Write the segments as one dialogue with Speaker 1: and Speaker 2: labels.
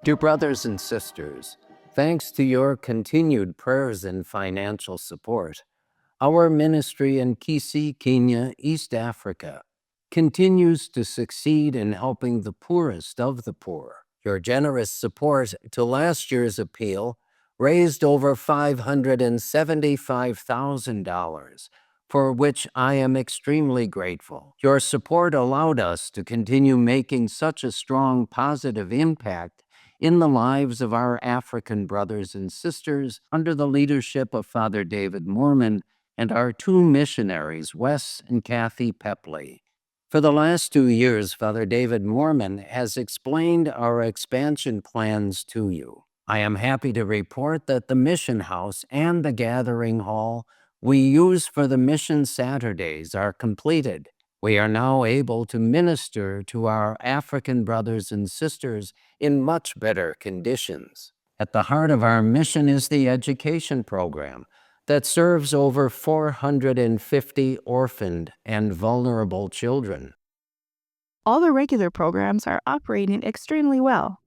Speaker 1: Dear brothers and sisters, thanks to your continued prayers and financial support, our ministry in Kisii, Kenya, East Africa, continues to succeed in helping the poorest of the poor. Your generous support to last year's appeal raised over $575,000, for which I am extremely grateful. Your support allowed us to continue making such a strong positive impact in the lives of our African brothers and sisters under the leadership of Father David Mormon and our two missionaries, Wes and Kathy Pepley. For the last 2 years, Father David Mormon has explained our expansion plans to you. I am happy to report that the mission house and the gathering hall we use for the mission Saturdays are completed. We are now able to minister to our African brothers and sisters in much better conditions. At the heart of our mission is the education program that serves over 450 orphaned and vulnerable children.
Speaker 2: All the regular programs are operating extremely well.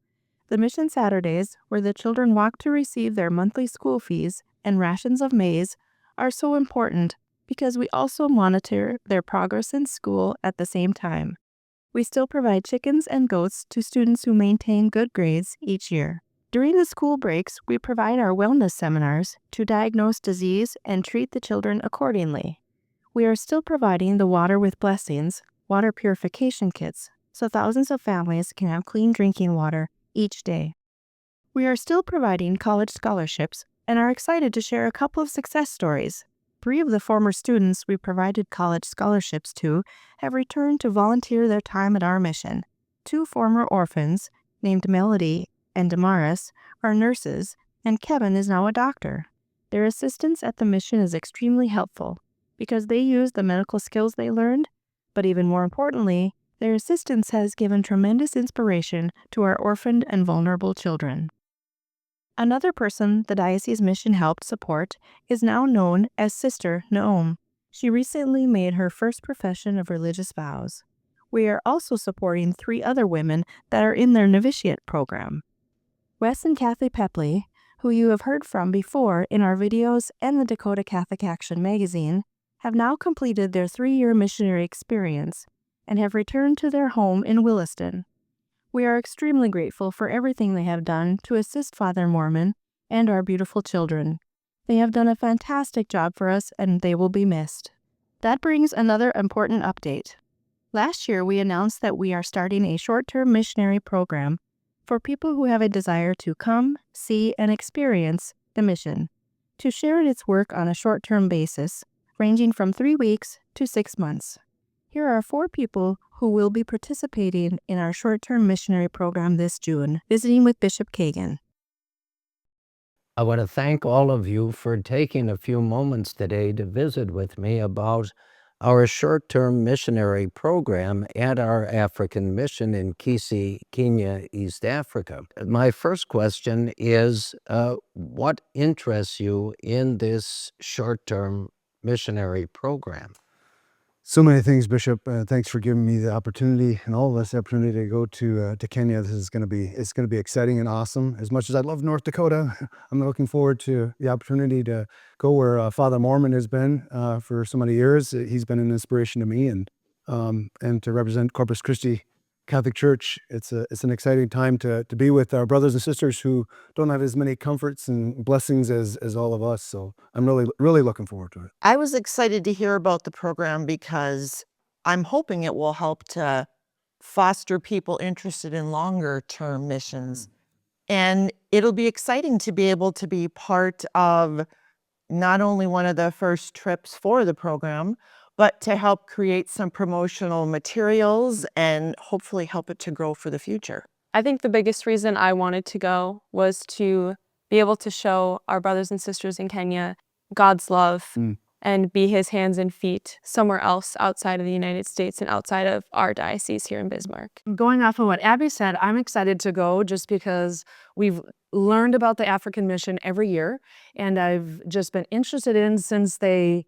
Speaker 2: The Mission Saturdays, where the children walk to receive their monthly school fees and rations of maize, are so important because we also monitor their progress in school at the same time. We still provide chickens and goats to students who maintain good grades each year. During the school breaks, we provide our wellness seminars to diagnose disease and treat the children accordingly. We are still providing the Water with Blessings, water purification kits, so thousands of families can have clean drinking water each day. We are still providing college scholarships and are excited to share a couple of success stories. 3 of the former students we provided college scholarships to have returned to volunteer their time at our mission. 2 former orphans, named Melody and Damaris, are nurses, and Kevin is now a doctor. Their assistance at the mission is extremely helpful because they use the medical skills they learned, but even more importantly, their assistance has given tremendous inspiration to our orphaned and vulnerable children. Another person the diocese mission helped support is now known as Sister Naom. She recently made her first profession of religious vows. We are also supporting 3 other women that are in their novitiate program. Wes and Kathy Pepley, who you have heard from before in our videos and the Dakota Catholic Action magazine, have now completed their 3-year missionary experience and have returned to their home in Williston. We are extremely grateful for everything they have done to assist Father Mormon and our beautiful children. They have done a fantastic job for us and they will be missed. That brings another important update. Last year, we announced that we are starting a short-term missionary program for people who have a desire to come, see, and experience the mission, to share in its work on a short-term basis, ranging from 3 weeks to 6 months. Here are 4 people who will be participating in our short-term missionary program this June, visiting with Bishop Kagan.
Speaker 1: I want to thank all of you for taking a few moments today to visit with me about our short-term missionary program at our African mission in Kisii, Kenya, East Africa. My first question is, what interests you in this short-term missionary program?
Speaker 3: So many things, Bishop. Thanks for giving me the opportunity and all of us the opportunity to go to Kenya. This is going to be exciting and awesome. As much as I love North Dakota, I'm looking forward to the opportunity to go where Father Mormon has been for so many years. He's been an inspiration to me, and to represent Corpus Christi Catholic Church. It's an exciting time to be with our brothers and sisters who don't have as many comforts and blessings as all of us. So I'm really looking forward to it.
Speaker 4: I was excited to hear about the program because I'm hoping it will help to foster people interested in longer term missions. And it'll be exciting to be able to be part of not only one of the first trips for the program, but to help create some promotional materials and hopefully help it to grow for the future.
Speaker 5: I think the biggest reason I wanted to go was to be able to show our brothers and sisters in Kenya God's love and be his hands and feet somewhere else outside of the United States and outside of our diocese here in Bismarck.
Speaker 6: Going off of what Abby said, I'm excited to go just because we've learned about the African mission every year, and I've just been interested in since they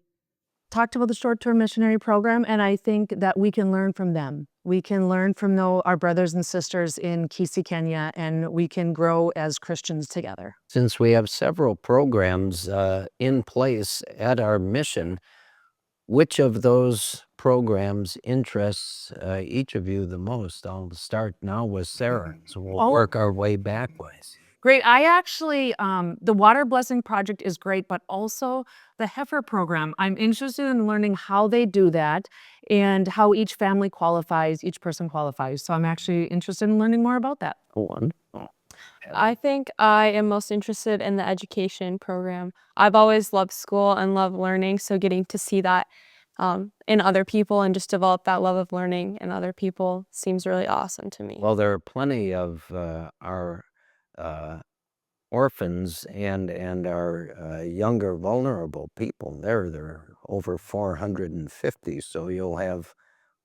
Speaker 6: talked about the short-term missionary program, and I think that we can learn from them. We can learn from our brothers and sisters in Kisii, Kenya, and we can grow as Christians together.
Speaker 1: Since we have several programs in place at our mission, which of those programs interests each of you the most? I'll start now with Sarah, so we'll work our way backwards.
Speaker 6: Great. I actually, the Water Blessing Project is great, but also the Heifer Program. I'm interested in learning how they do that and how each family qualifies, each person qualifies. So I'm actually interested in learning more about that.
Speaker 1: Wonderful.
Speaker 5: I think I am most interested in the education program. I've always loved school and loved learning, so getting to see that in other people and just develop that love of learning in other people seems really awesome to me.
Speaker 1: Well, there are plenty of our orphans and our younger vulnerable people there. There are over 450, so you'll have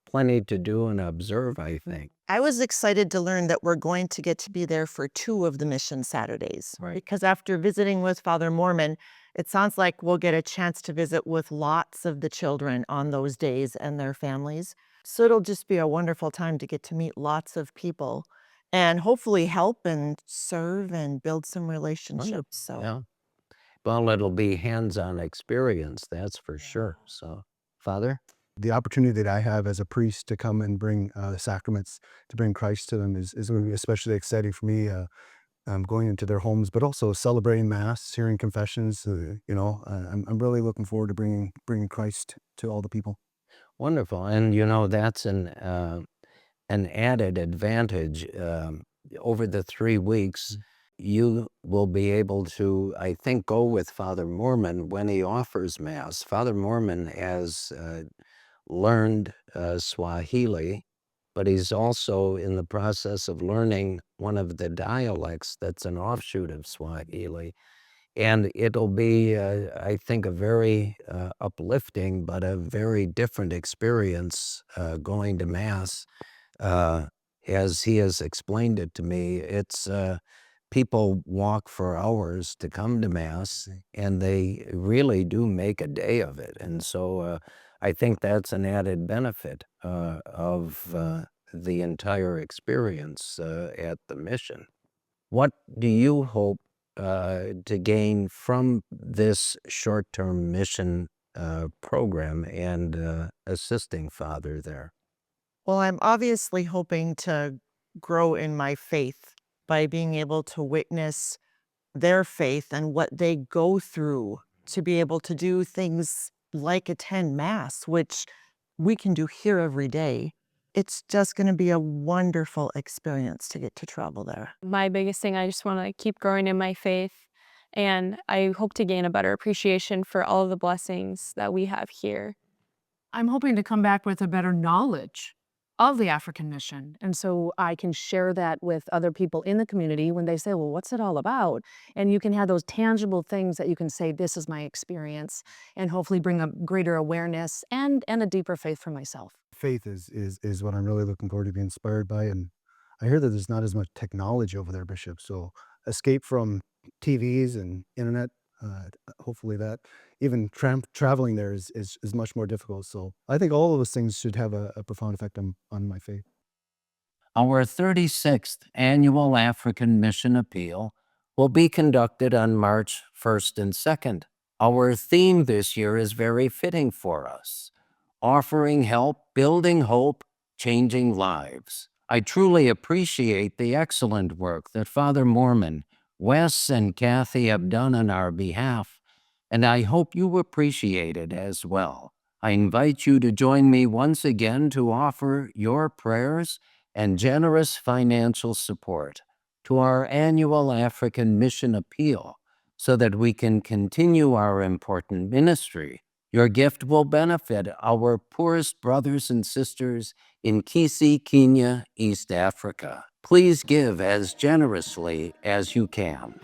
Speaker 1: plenty to do and observe, I think.
Speaker 4: I was excited to learn that we're going to get to be there for 2 of the mission Saturdays.
Speaker 1: Right.
Speaker 4: Because after visiting with Father Mormon, it sounds like we'll get a chance to visit with lots of the children on those days and their families. So it'll just be a wonderful time to get to meet lots of people and hopefully help and serve and build some relationships. So
Speaker 1: Yeah. Well, it'll be hands-on experience, that's for sure. So, Father?
Speaker 3: The opportunity that I have as a priest to come and bring the sacraments, to bring Christ to them is going to be especially exciting for me. Going into their homes, but also celebrating Mass, hearing confessions. I'm really looking forward to bringing Christ to all the people.
Speaker 1: Wonderful. And that's an added advantage. Over the 3 weeks, you will be able to, I think, go with Father Mormon when he offers Mass. Father Mormon has learned Swahili, but he's also in the process of learning one of the dialects that's an offshoot of Swahili. And it'll be, I think, a very uplifting, but a very different experience going to Mass. As he has explained it to me, it's people walk for hours to come to Mass, and they really do make a day of it. And so I think that's an added benefit of the entire experience at the mission. What do you hope to gain from this short-term mission program and assisting Father there?
Speaker 4: well, I'm obviously hoping to grow in my faith by being able to witness their faith and what they go through to be able to do things like attend Mass, which we can do here every day. It's just going to be a wonderful experience to get to travel there.
Speaker 5: My biggest thing, I just want to keep growing in my faith, and I hope to gain a better appreciation for all of the blessings that we have here.
Speaker 6: I'm hoping to come back with a better knowledge of the African mission. And so I can share that with other people in the community when they say, well, what's it all about? And you can have those tangible things that you can say, this is my experience, and hopefully bring a greater awareness and a deeper faith for myself.
Speaker 3: Faith is what I'm really looking forward to be inspired by. And I hear that there's not as much technology over there, Bishop. So escape from TVs and internet. Hopefully that even traveling there is much more difficult. So I think all of those things should have a profound effect on my faith.
Speaker 1: Our 36th annual African Mission Appeal will be conducted on March 1st and 2nd. Our theme this year is very fitting for us: offering help, building hope, changing lives. I truly appreciate the excellent work that Father Mormon, Wes, and Kathy have done on our behalf, and I hope you appreciate it as well. I invite you to join me once again to offer your prayers and generous financial support to our annual African Mission Appeal so that we can continue our important ministry. Your gift will benefit our poorest brothers and sisters in Kisii, Kenya, East Africa. Please give as generously as you can.